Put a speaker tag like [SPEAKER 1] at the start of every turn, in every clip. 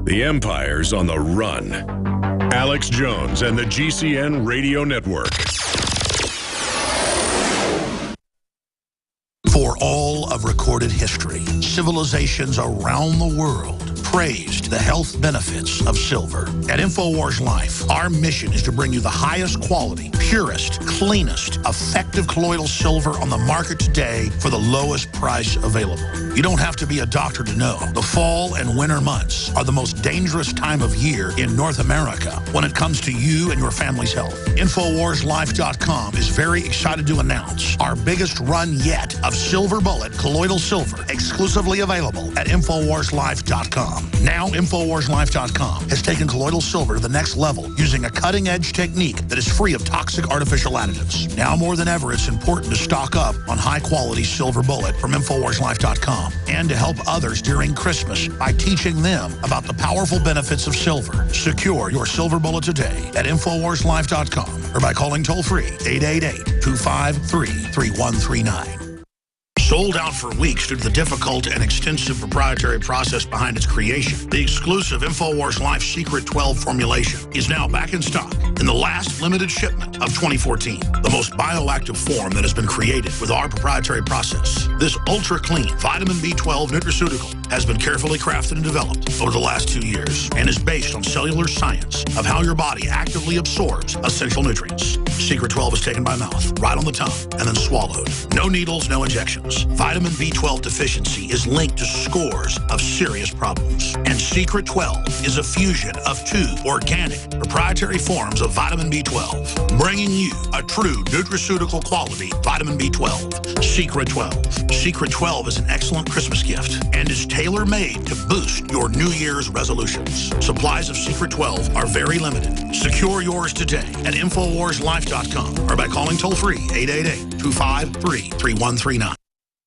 [SPEAKER 1] The Empire's on the run. Alex Jones and the GCN Radio Network.
[SPEAKER 2] For all of recorded history, civilizations around the world praised the health benefits of silver. At InfoWars Life, our mission is to bring you the highest quality, purest, cleanest, effective colloidal silver on the market today for the lowest price available. You don't have to be a doctor to know. The fall and winter months are the most dangerous time of year in North America when it comes to you and your family's health. InfoWarsLife.com is very excited to announce our biggest run yet of Silver Bullet colloidal silver, exclusively available at InfoWarsLife.com. Now, InfoWarsLife.com has taken colloidal silver to the next level using a cutting-edge technique that is free of toxic artificial additives. Now more than ever, it's important to stock up on high-quality Silver Bullet from InfoWarsLife.com and to help others during Christmas by teaching them about the powerful benefits of silver. Secure your Silver Bullet today at InfoWarsLife.com or by calling toll-free 888-253-3139. Sold out for weeks due to the difficult and extensive proprietary process behind its creation, the exclusive InfoWars Life Secret 12 formulation is now back in stock in the last limited shipment of 2014. The most bioactive form that has been created with our proprietary process. This ultra-clean vitamin B12 nutraceutical has been carefully crafted and developed over the last 2 years and is based on cellular science of how your body actively absorbs essential nutrients. Secret 12 is taken by mouth, right on the tongue, and then swallowed. No needles, no injections. Vitamin B12 deficiency is linked to scores of serious problems. And Secret 12 is a fusion of 2 organic, proprietary forms of vitamin B12, bringing you a true nutraceutical quality vitamin B12. Secret 12. Secret 12 is an excellent Christmas gift and is tailor-made to boost your New Year's resolutions. Supplies of Secret 12 are very limited. Secure yours today at InfoWarsLife.com or by calling toll-free 888-253-3139.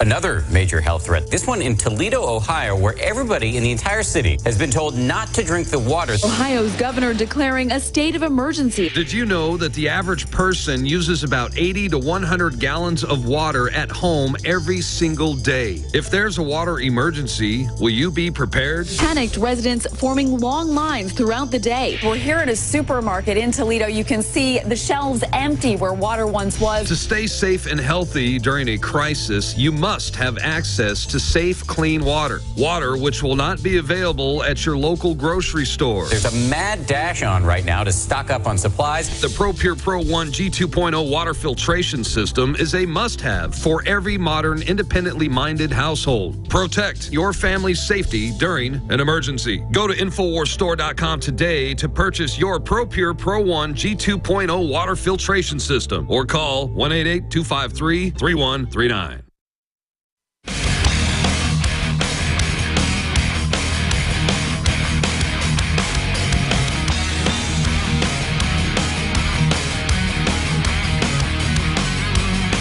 [SPEAKER 3] Another major health threat, this one in Toledo, Ohio, where everybody in the entire city has been told not to drink the water.
[SPEAKER 4] Ohio's governor declaring a state of emergency.
[SPEAKER 5] Did you know that the average person uses about 80 to 100 gallons of water at home every single day? If there's a water emergency, will you be prepared?
[SPEAKER 4] Panicked residents forming long lines throughout the day.
[SPEAKER 6] We're here at a supermarket in Toledo. You can see the shelves empty where water once was.
[SPEAKER 5] To stay safe and healthy during a crisis, you must have access to safe, clean water. Water which will not be available at your local grocery store.
[SPEAKER 3] There's a mad dash on right now to stock up on supplies.
[SPEAKER 5] The ProPure Pro 1 G2.0 water filtration system is a must-have for every modern, independently minded household. Protect your family's safety during an emergency. Go to InfoWarsStore.com today to purchase your ProPure Pro 1 G2.0 water filtration system or call 1-888-253-3139.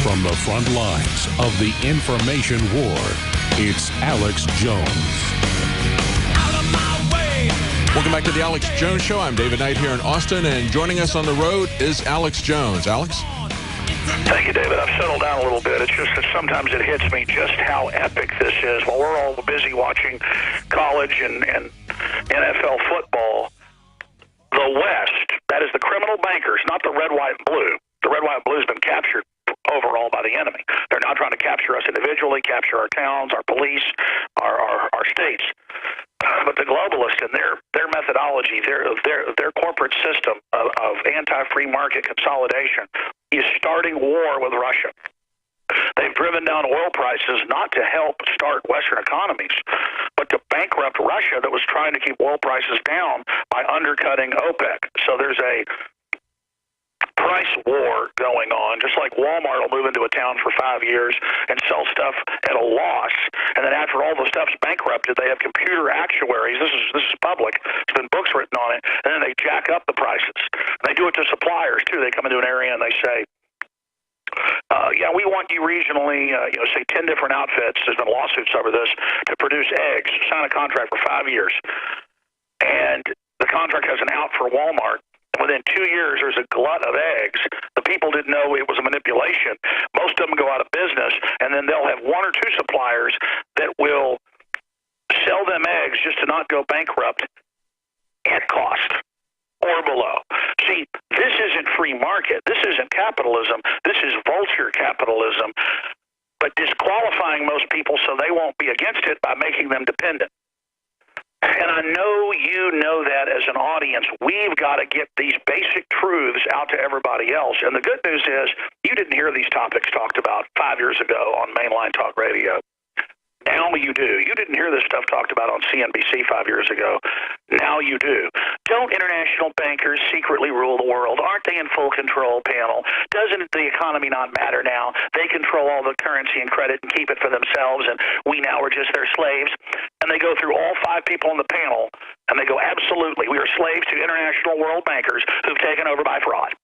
[SPEAKER 1] From the front lines of the information war, it's Alex Jones.
[SPEAKER 7] Welcome back to the Alex Jones Show. I'm David Knight here in Austin, and joining us on the road is Alex Jones. Alex?
[SPEAKER 8] Thank you, David. I've settled down a little bit. It's just that sometimes it hits me just how epic this is. While we're all busy watching college and NFL football, the West, that is the criminal bankers, not the red, white, and blue. The red, white, and blue has been captured overall by the enemy. They're now trying to capture us individually, capture our towns, our police, our states. But the globalists and their methodology, their corporate system of anti-free market consolidation is starting war with Russia. They've driven down oil prices not to help start Western economies, but to bankrupt Russia that was trying to keep oil prices down by undercutting OPEC. So there's a price war going on, just like Walmart will move into a town for 5 years and sell stuff at a loss, and then after all the stuff's bankrupted, they have computer actuaries. This is public. There's been books written on it, and then they jack up the prices. And they do it to suppliers too. They come into an area and they say, yeah, we want you regionally, say 10 different outfits. There's been lawsuits over this to produce eggs. Sign a contract for 5 years, and the contract has an out for Walmart. Within 2 years, there's a glut of eggs. The people didn't know it was a manipulation. Most of them go out of business, and then they'll have 1 or 2 suppliers that will sell them eggs just to not go bankrupt at cost or below. See, this isn't free market. This isn't capitalism. This is vulture capitalism, but disqualifying most people so they won't be against it by making them dependent. And I know you know that as an audience. We've got to get these basic truths out to everybody else. And the good news is you didn't hear these topics talked about 5 years ago on mainline talk radio. Now you do. You didn't hear this stuff talked about on CNBC 5 years ago. Now you do. Don't international bankers secretly rule the world? Aren't they in full control, panel? Doesn't the economy not matter now? They control all the currency and credit and keep it for themselves, and we now are just their slaves. And they go through all 5 people on the panel, and they go, absolutely, we are slaves to international world bankers who've taken over by fraud.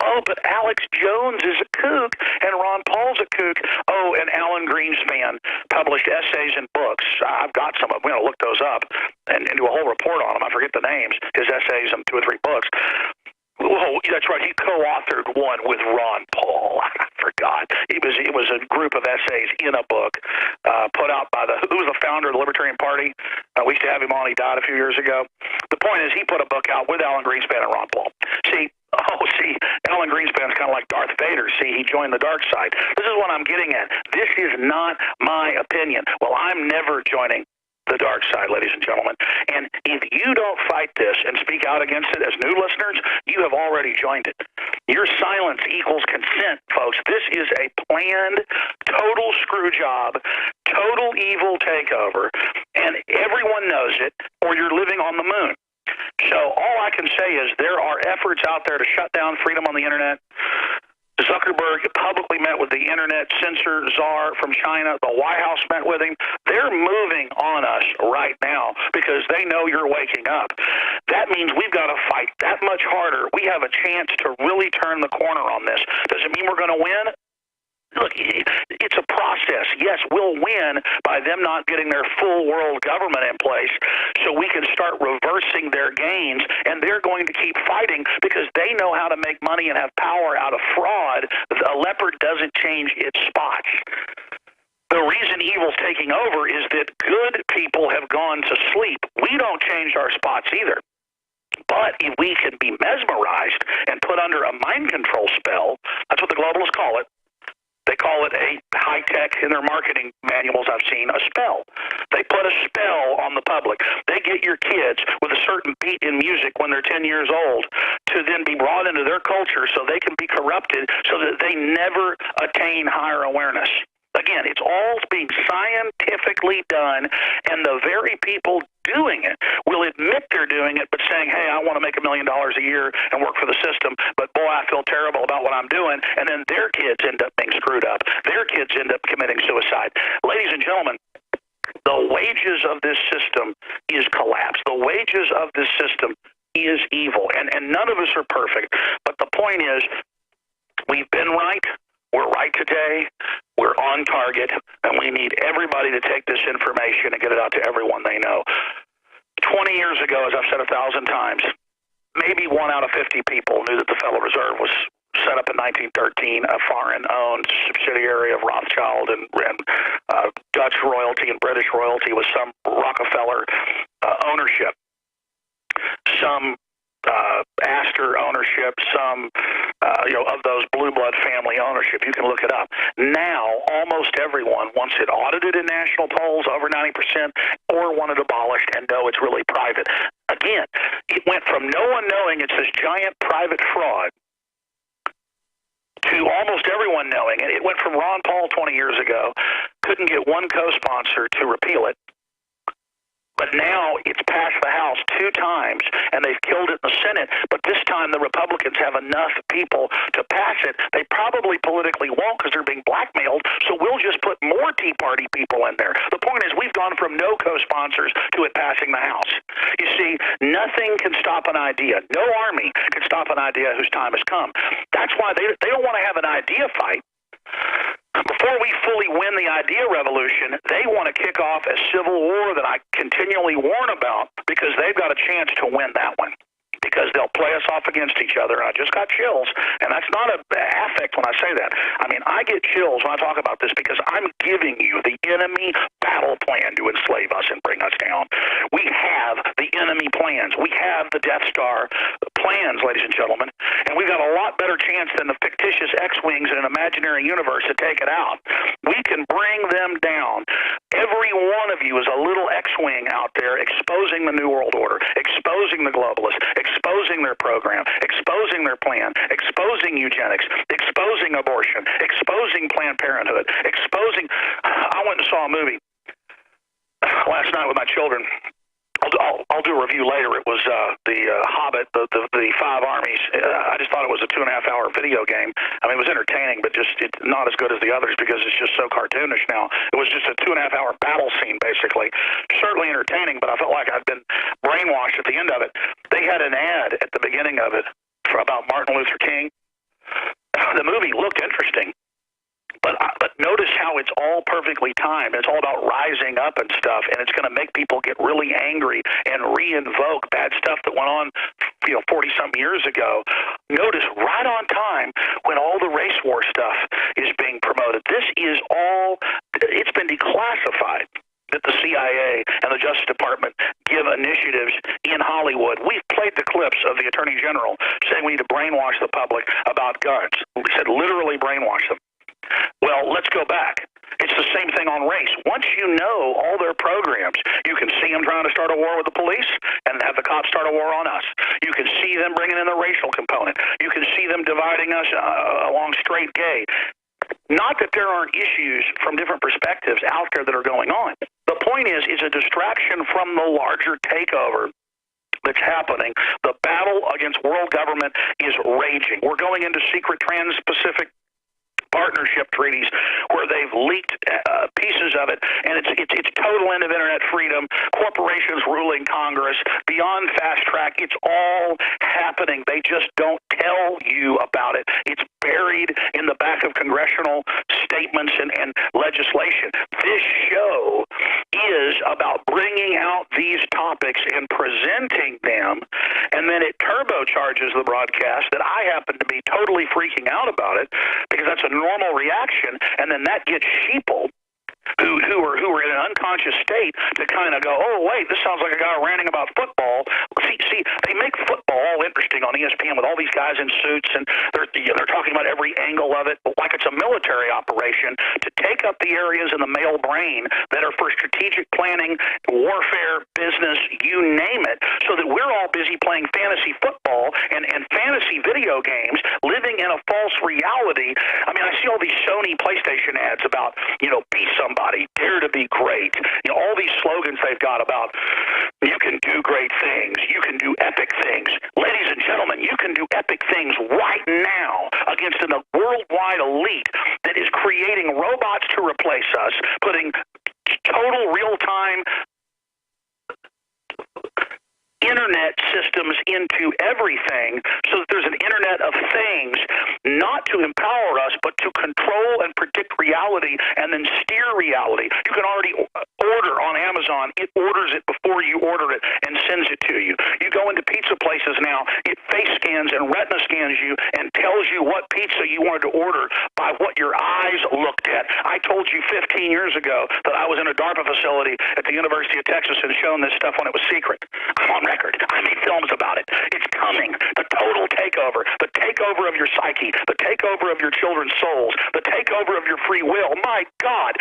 [SPEAKER 8] Oh, but Alex Jones is a kook, and Ron Paul's a kook. Oh, and Alan Greenspan published essays and books. I've got some of them. We're going to look those up and do a whole report on them. I forget the names, his essays and 2 or 3 books. Oh, that's right. He co-authored one with Ron Paul. I forgot. It was a group of essays in a book put out by who was the founder of the Libertarian Party? We used to have him on. He died a few years ago. The point is, he put a book out with Alan Greenspan and Ron Paul. See, Alan Greenspan's kind of like Darth Vader. See, he joined the dark side. This is what I'm getting at. This is not my opinion. Well, I'm never joining the dark side, ladies and gentlemen. And if you don't fight this and speak out against it as new listeners, you have already joined it. Your silence equals consent, folks. This is a planned, total screw job, total evil takeover, and everyone knows it, or you're living on the moon. So all I can say is there are efforts out there to shut down freedom on the internet. Zuckerberg publicly met with the internet censor czar from China. The White House met with him. They're moving on us right now because they know you're waking up. That means we've got to fight that much harder. We have a chance to really turn the corner on this. Does it mean we're going to win? Look, it's a process. Yes, we'll win by them not getting their full world government in place so we can start reversing their gains, and they're going to keep fighting because they know how to make money and have power out of fraud. A leopard doesn't change its spots. The reason evil's taking over is that good people have gone to sleep. We don't change our spots either. But if we can be mesmerized and put under a mind control spell, that's what the globalists call it. They call it a high-tech, in their marketing manuals I've seen, a spell. They put a spell on the public. They get your kids with a certain beat in music when they're 10 years old to then be brought into their culture so they can be corrupted so that they never attain higher awareness. Again, it's all being scientifically done, and the very people doing it will admit they're doing it, but saying, hey, I want to make $1 million a year and work for the system, but boy, I feel terrible about what I'm doing, and then their kids end up being screwed up. Their kids end up committing suicide. Ladies and gentlemen, the wages of this system is collapse. The wages of this system is evil, and none of us are perfect, but the point is, we've been right. We're right today, we're on target, and we need everybody to take this information and get it out to everyone they know. 20 years ago, as I've said 1,000 times, maybe 1 out of 50 people knew that the Federal Reserve was set up in 1913, a foreign-owned subsidiary of Rothschild and Dutch royalty and British royalty with some Rockefeller ownership, some Astor ownership, some of those blue blood family ownership. You can look it up. Now, almost everyone wants it audited in national polls, over 90%, or want it abolished and know it's really private. Again, it went from no one knowing it's this giant private fraud to almost everyone knowing it. It went from Ron Paul 20 years ago, couldn't get one co-sponsor to repeal it. But now it's passed the House 2 times, and they've killed it in the Senate. But this time the Republicans have enough people to pass it. They probably politically won't because they're being blackmailed, so we'll just put more Tea Party people in there. The point is we've gone from no co-sponsors to it passing the House. You see, nothing can stop an idea. No army can stop an idea whose time has come. That's why they don't want to have an idea fight. Before we fully win the idea revolution, they want to kick off a civil war that I continually warn about because they've got a chance to win that one. Because they'll play us off against each other. And I just got chills, and that's not an affect when I say that. I mean, I get chills when I talk about this because I'm giving you the enemy battle plan to enslave us and bring us down. We have the enemy Nazi plans. We have the Death Star plans, ladies and gentlemen, and we've got a lot better chance than the fictitious X-Wings in an imaginary universe to take it out. We can bring them down. Every one of you is a little X-Wing out there exposing the New World Order, exposing the globalists, exposing their program, exposing their plan, exposing eugenics, exposing abortion, exposing Planned Parenthood, exposing... I went and saw a movie last night with my children. I'll do a review later. It was the Hobbit, the Five Armies. I just thought it was a 2.5-hour video game. I mean, it was entertaining, but just not as good as the others because it's just so cartoonish now. It was just a 2.5-hour battle scene, basically. Certainly entertaining, but I felt like I'd been brainwashed at the end of it. They had an ad at the beginning of it about Martin Luther King. The movie looked interesting. But notice how it's all perfectly timed. It's all about rising up and stuff, and it's going to make people get really angry and re-invoke bad stuff that went on, 40-something years ago. Notice right on time when all the race war stuff is being promoted. This is all, it's been declassified that the CIA and the Justice Department give initiatives in Hollywood. We've played the clips of the Attorney General saying we need to brainwash the public about guns. We said literally brainwash them. Well, let's go back. It's the same thing on race. Once you know all their programs, you can see them trying to start a war with the police and have the cops start a war on us. You can see them bringing in the racial component. You can see them dividing us along straight gay. Not that there aren't issues from different perspectives out there that are going on. The point is a distraction from the larger takeover that's happening. The battle against world government is raging. We're going into secret trans-Pacific partnership treaties where they've leaked pieces of it, and it's total end of internet freedom, corporations ruling Congress, beyond fast track. It's all happening. They just don't tell you about it. It's buried in the back of congressional statements and legislation. This show is about bringing out these topics and presenting them, and then it turbocharges the broadcast that I happen to be totally freaking out about it because that's a normal reaction, and then that gets sheeple who are in an unconscious state to kind of go, oh, wait, this sounds like a guy ranting about football. See, they make football all interesting on ESPN with all these guys in suits, and they're talking about every angle of it like it's a military operation to take up the areas in the male brain that are for strategic planning, warfare, business, you name it, so that we're all busy playing fantasy football and fantasy video games, living in a false reality. I mean, I see all these Sony PlayStation ads about, be somebody, dare to be great. All these slogans they've got about you can do great things, you can do epic things. Ladies and gentlemen, you can do epic things right now against a worldwide elite that is creating robots to replace us, putting total real-time internet systems into everything so that there's an internet of things, not to empower us, but to control and predict reality and then steer reality. You can already order on Amazon. It orders it before you order it and sends it to you. You go into pizza places now, it face scans and retina scans you and tells you what pizza you wanted to order by what your eyes looked at. I told you 15 years ago that I was in a DARPA facility at the University of Texas and shown this stuff when it was secret. I'm on record. I made films about it. It's coming. The total takeover. The takeover of your psyche. The takeover of your children's souls. The takeover of your free will. My God.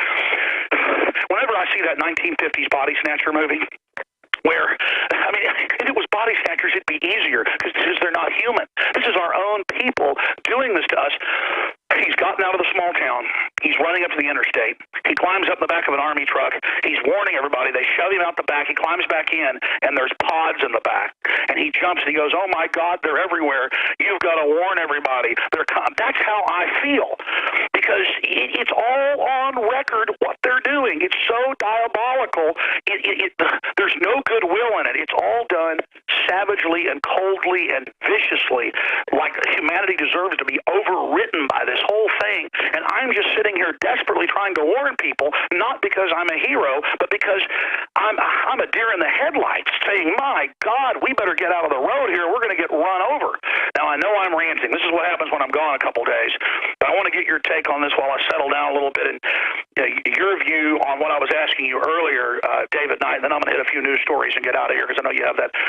[SPEAKER 8] Whenever I see that 1950s Body Snatcher movie, where, I mean, if it was Body Snatchers, it'd be easier because they're not human. This is our own people doing this to us. He's gotten out of the small town. He's running up to the interstate. He climbs up in the back of an army truck. He's warning everybody. They shove him out the back. He climbs back in, and there's pods in the back. And he jumps, and he goes, oh, my God, they're everywhere. You've got to warn everybody. That's how I feel because it's all on record what they're doing. It's so diabolical. There's no goodwill in it. It's all done savagely and coldly and viciously, like humanity deserves to be overwritten by this whole thing. And I'm just sitting here desperately trying to warn people, not because I'm a hero, but because I'm a deer in the headlights saying, my God, we better get out of the road here. We're going to get run over. Now, I know I'm ranting. This is what happens when I'm gone a couple days. But I want to get your take on this while I settle down a little bit and your view on what I was asking you earlier, David Knight. And then I'm going to hit a few news stories and get out of here because I know you have that